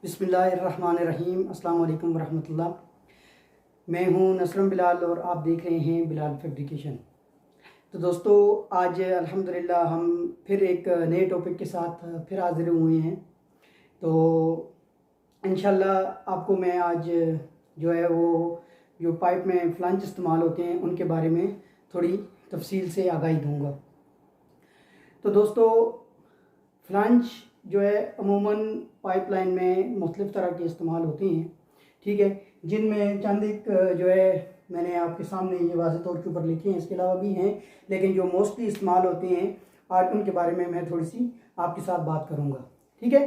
बिस्मिल्लाहिर्रहमानिर्रहीम। अस्सलाम वालेकुम वरहमतुल्लाह। मैं हूं नसरम बिलाल और आप देख रहे हैं बिलाल फैब्रिकेशन। तो दोस्तों, आज अल्हम्दुलिल्लाह हम फिर एक नए टॉपिक के साथ फिर हाजिर हुए हैं। तो इंशाल्लाह आपको मैं आज जो है वो जो पाइप में फ्लंज इस्तेमाल होते हैं उनके बारे में थोड़ी तफसील से आगाही दूंगा। तो दोस्तों, फ्लंज जो है अमूमन पाइपलाइन में मुख्तलिफ़ तरह के इस्तेमाल होते हैं, ठीक है, जिनमें चंद एक जो है मैंने आपके सामने ये वाज़ेह तौर के ऊपर लिखे हैं, इसके अलावा भी हैं, लेकिन जो मोस्टली इस्तेमाल होते हैं आज उनके बारे में मैं थोड़ी सी आपके साथ बात करूँगा। ठीक है,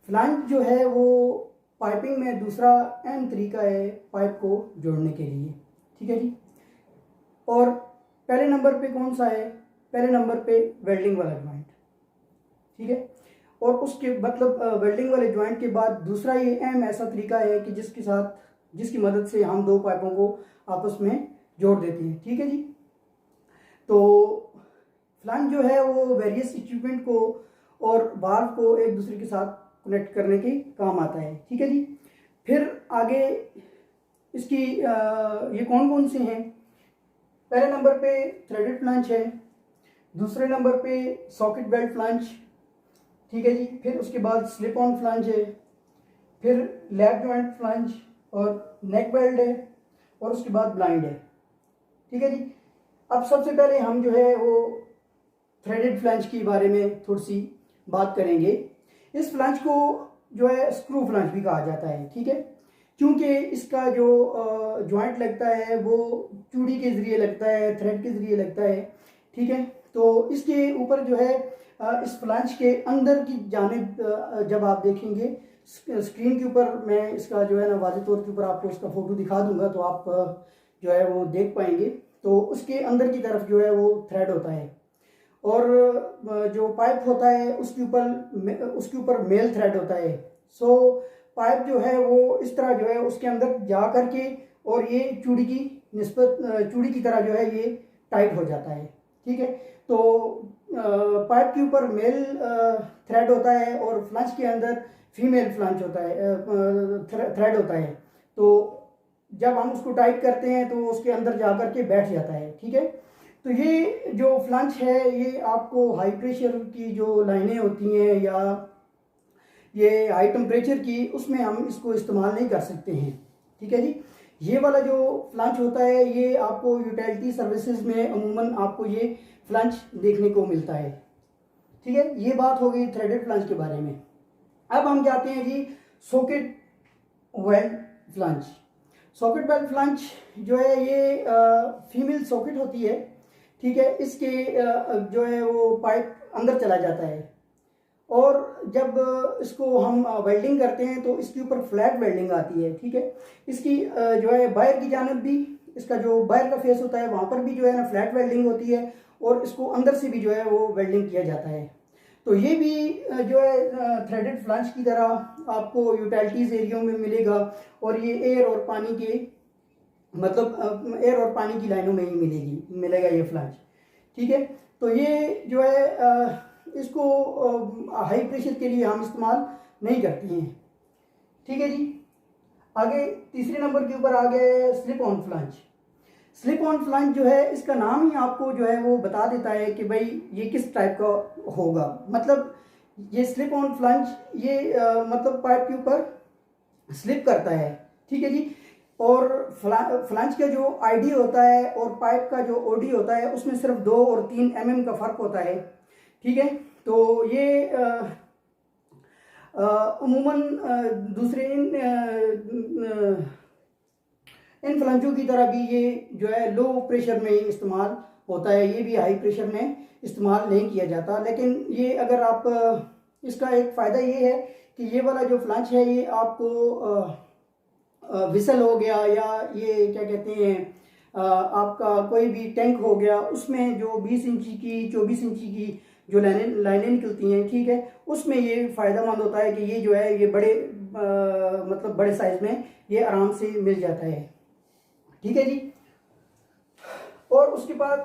फ्लंज जो है वो पाइपिंग में दूसरा अहम तरीका है पाइप को जोड़ने के लिए। ठीक है जी। और पहले नंबर पे कौन सा है? पहले नंबर पे वेल्डिंग वाला जॉइंट। ठीक है, और उसके मतलब वेल्डिंग वाले जॉइंट के बाद दूसरा ये अहम ऐसा तरीका है कि जिसकी मदद से हम दो पाइपों को आपस में जोड़ देते हैं। ठीक है जी। तो फ्लंज जो है वो वेरियस इक्विपमेंट को और वाल्व को एक दूसरे के साथ कनेक्ट करने के काम आता है। ठीक है जी। फिर आगे इसकी ये कौन कौन से हैं? पहले नंबर पे थ्रेडेड फ्लंज है, दूसरे नंबर पे सॉकेट बेल्ट फ्लंज, ठीक है जी। फिर उसके बाद स्लिप ऑन फ्लंज है, फिर लैप जॉइंट फ्लंज और नेक बेल्ट है, और उसके बाद ब्लाइंड है। ठीक है जी। अब सबसे पहले हम जो है वो थ्रेडेड फ्लंज के बारे में थोड़ी सी बात करेंगे। इस फ्लंज को जो है स्क्रू फ्लंज भी कहा जाता है। ठीक है, क्योंकि इसका जो जॉइंट लगता है वो चूड़ी के ज़रिए लगता है, थ्रेड के ज़रिए लगता है। ठीक है, तो इसके ऊपर जो है इस फ्लंज के अंदर की जानिब जब आप देखेंगे स्क्रीन के ऊपर, मैं इसका जो है ना वाज़ेह तौर के ऊपर आपको इसका फ़ोटो दिखा दूंगा तो आप जो है वो देख पाएंगे। तो उसके अंदर की तरफ जो है वो थ्रेड होता है, और जो पाइप होता है उसके ऊपर मेल थ्रेड होता है। सो पाइप जो है वो इस तरह जो है उसके अंदर जा करके और ये चूड़ी की तरह जो है ये टाइट हो जाता है। ठीक है, तो पाइप के ऊपर मेल थ्रेड होता है और फ्लंज के अंदर फीमेल फ्लंज होता है, थ्रेड होता है। तो जब हम उसको टाइट करते हैं तो उसके अंदर जा करके बैठ जाता है। ठीक है, तो ये जो फ्लंज है ये आपको हाई प्रेशर की जो लाइनें होती हैं या ये हाई टेम्परेचर की, उसमें हम इसको इस्तेमाल नहीं कर सकते हैं। ठीक है जी। ये वाला जो फ्लंज होता है ये आपको यूटिलिटी सर्विसेज में अमूमन आपको ये फ्लंज देखने को मिलता है। ठीक है, ये बात हो गई थ्रेडेड फ्लंज के बारे में। अब हम जाते हैं जी socket weld flange. Socket weld flange जो है ये फीमेल सॉकेट होती है। ठीक है, इसके जो है वो पाइप अंदर चला जाता है, और जब इसको हम वेल्डिंग करते हैं तो इसके ऊपर फ्लैट वेल्डिंग आती है। ठीक है, इसकी जो है बाहर की जानिब भी, इसका जो बाहर का फेस होता है वहाँ पर भी जो है ना फ्लैट वेल्डिंग होती है, और इसको अंदर से भी जो है वो वेल्डिंग किया जाता है। तो ये भी जो है थ्रेडेड फ्लंज की तरह आपको यूटिलिटीज एरिया में मिलेगा, और ये एयर और पानी के मतलब एयर और पानी की लाइनों में ही मिलेगा ये फ्लंज। ठीक है, तो ये जो है इसको हाई प्रेशर के लिए हम इस्तेमाल नहीं करते हैं। ठीक है जी। आगे तीसरे नंबर के ऊपर आ गए slip on flange. Slip on flange जो है इसका नाम ही आपको जो है वो बता देता है कि भाई ये किस टाइप का होगा। मतलब ये स्लिप ऑन फ्लंज ये मतलब पाइप के ऊपर स्लिप करता है। ठीक है जी। और फ्लंज का जो आईडी होता है और पाइप का जो ओडी होता है उसमें सिर्फ 2 और 3 mm का फ़र्क होता है। ठीक है, तो ये अमूमन दूसरे इन फ्लंजों की तरह भी ये जो है लो प्रेशर में ही इस्तेमाल होता है, ये भी हाई प्रेशर में इस्तेमाल नहीं किया जाता। लेकिन ये अगर आप इसका एक फ़ायदा ये है कि ये वाला जो फ्लंज है ये आपको विसल हो गया या ये क्या कहते हैं आपका कोई भी टैंक हो गया, उसमें जो 20 इंची की 24 इंची की जो लाइनें निकलती हैं, ठीक है, उसमें ये फ़ायदेमंद होता है कि ये जो है ये बड़े मतलब बड़े साइज़ में ये आराम से मिल जाता है। ठीक है जी। और उसके बाद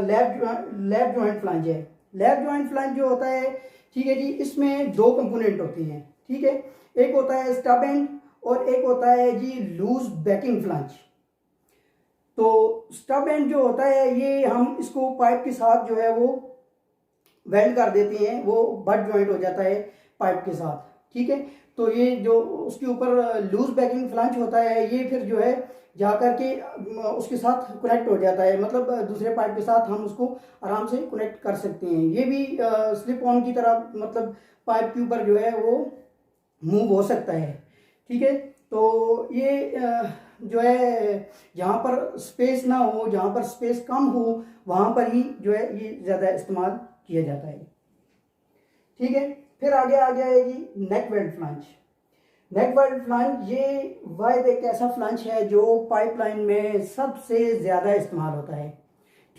लैप जॉइंट फ्लंज है। लैप जॉइंट फ्लंज जो होता है, ठीक है जी, इसमें 2 कंपोनेंट होते हैं। ठीक है, एक होता है स्टब एंड और एक होता है जी लूज बैकिंग फ्लंज। तो स्टब एंड जो होता है ये हम इसको पाइप के साथ जो है वो वेल्ड कर देते हैं, वो बट ज्वाइंट हो जाता है पाइप के साथ, ठीक है। तो ये जो उसके ऊपर लूज बैकिंग फ्लंज होता है ये फिर जो है जा करके उसके साथ कनेक्ट हो जाता है, मतलब दूसरे पाइप के साथ हम उसको आराम से कनेक्ट कर सकते हैं। ये भी स्लिप ऑन की तरह मतलब पाइप के ऊपर जो है वो मूव हो सकता है, ठीक है। तो ये जो है जहाँ पर स्पेस ना हो, जहाँ पर स्पेस कम हो, वहाँ पर ही जो है ये ज़्यादा इस्तेमाल किया जाता है, ठीक है। फिर आगे आ जाएगी नेक वेल्ड फ्लंज। नेक वेल्ड फ्लंज ये वायद एक ऐसा फ्लंज है जो पाइपलाइन में सबसे ज़्यादा इस्तेमाल होता है,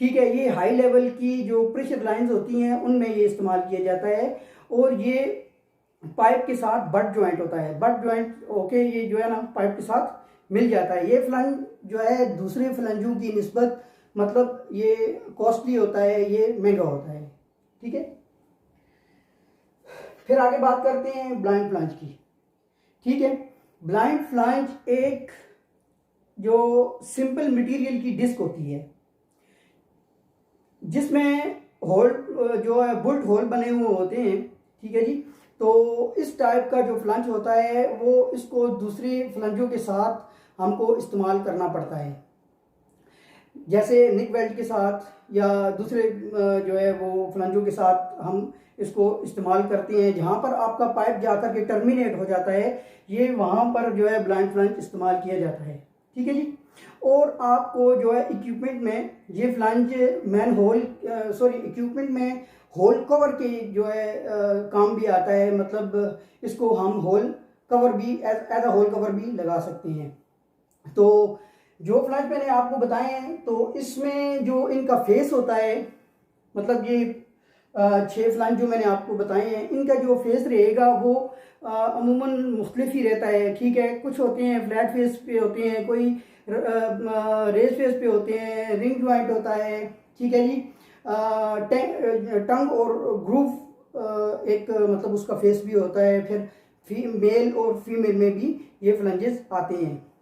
ठीक है। ये हाई लेवल की जो प्रेशर लाइंस होती हैं उनमें ये इस्तेमाल किया जाता है और ये पाइप के साथ बट ज्वाइंट होता है, बट ज्वाइंट ओके ये जो है ना पाइप के साथ मिल जाता है। ये फ्लंज जो है दूसरे फ्लंजों की निस्बत मतलब ये कॉस्टली होता है, ये महंगा होता है, ठीक है। फिर आगे बात करते हैं ब्लाइंड फ्लंज की, ठीक है। ब्लाइंड फ्लंज एक जो सिंपल मटेरियल की डिस्क होती है जिसमें होल जो है बुल्ट होल बने हुए होते हैं, ठीक है जी। तो इस टाइप का जो फ्लंज होता है वो इसको दूसरे फ्लंजों के साथ हमको इस्तेमाल करना पड़ता है, जैसे निक वेल्ड के साथ या दूसरे जो है वो फ्लंजों के साथ हम इसको इस्तेमाल करते हैं। जहाँ पर आपका पाइप जाकर के टर्मिनेट हो जाता है ये वहाँ पर जो है ब्लाइंड फ्लंज इस्तेमाल किया जाता है, ठीक है जी। और आपको जो है इक्विपमेंट में ये फ्लंज मैन होल इक्विपमेंट में होल कवर के जो है काम भी आता है, मतलब इसको हम होल कवर भी एज अ होल कवर भी लगा सकते हैं। तो जो फ्लंज मैंने आपको बताए हैं तो इसमें जो इनका फेस होता है, मतलब ये 6 फ्लंज जो मैंने आपको बताए हैं इनका जो फेस रहेगा वो अमूमन मुख्तलिफ ही रहता है, ठीक है। कुछ होते हैं फ्लैट फेस पे होते हैं, कोई रेस फेस पे होते हैं, रिंग ज्वाइंट होता है, ठीक है जी। टंग और ग्रूव एक मतलब उसका फेस भी होता है। फिर मेल और फीमेल में भी ये फ्लंजेस आते हैं।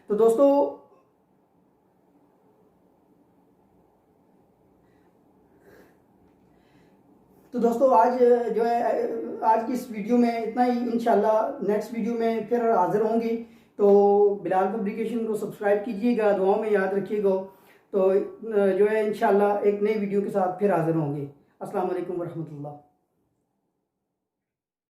तो दोस्तों आज जो है आज की इस वीडियो में इतना ही। इंशाल्लाह नेक्स्ट वीडियो में फिर हाजिर होंगे। तो बिलाल पब्लिकेशन को सब्सक्राइब कीजिएगा, दुआओं में याद रखिएगा। तो जो है इंशाल्लाह एक नई वीडियो के साथ फिर हाजिर होंगे। अस्सलाम वालेकुम रहमतुल्लाह।